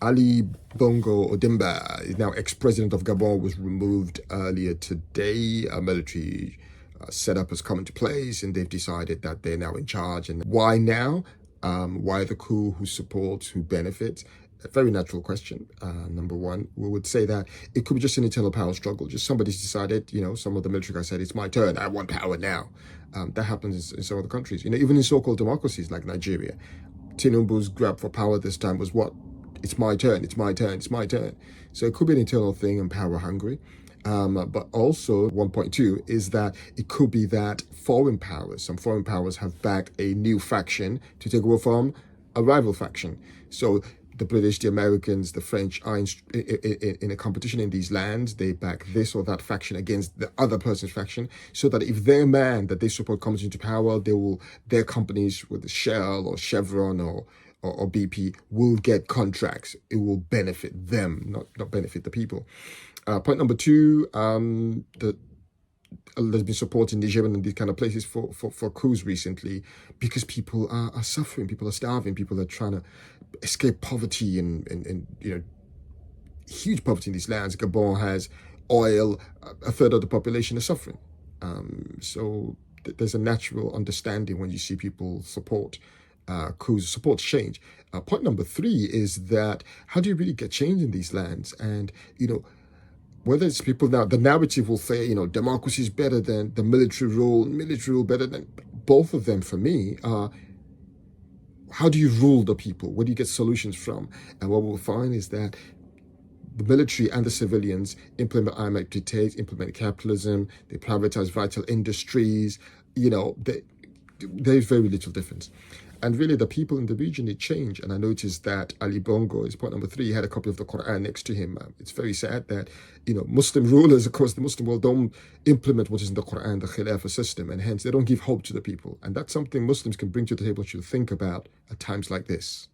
Ali Bongo Ondimba is now ex-president of Gabon, was removed earlier today. A military setup has come into place, and they've decided that they're now in charge. And why now? Why the coup? Who supports? Who benefits? A very natural question. Number one, we would say that it could be just an internal power struggle. Just somebody's decided, some of the military guys said, it's my turn. I want power now. That happens in some other countries. Even in so-called democracies like Nigeria, Tinubu's grab for power this time was what? It's my turn, it's my turn, it's my turn. So it could be an internal thing and power hungry. But also 1.2 is that it could be that some foreign powers have backed a new faction to take over from a rival faction. So the British, the Americans, the French are in a competition in these lands. They back this or that faction against the other person's faction, so that if their man that they support comes into power, their companies with Shell or Chevron or BP will get contracts. It will benefit them, not benefit the people. Point number two, there's been support in Niger and these kind of places for coups recently, because people are suffering, people are starving, people are trying to escape poverty and huge poverty in these lands. Gabon has oil, a third of the population is suffering. So there's a natural understanding when you see people support coups, support change. Point number three is that how do you really get change in these lands? And whether it's people now, the narrative will say, democracy is better than the military rule better than both of them. For me, how do you rule the people? Where do you get solutions from? And what we'll find is that the military and the civilians implement IMF dictates, implement capitalism, they privatize vital industries. There's very little difference. And really, the people in the region, they change. And I noticed that Ali Bongo is point number three. He had a copy of the Quran next to him. It's very sad that, Muslim rulers across the Muslim world don't implement what is in the Quran, the Khilafah system, and hence they don't give hope to the people. And that's something Muslims can bring to the table to think about at times like this.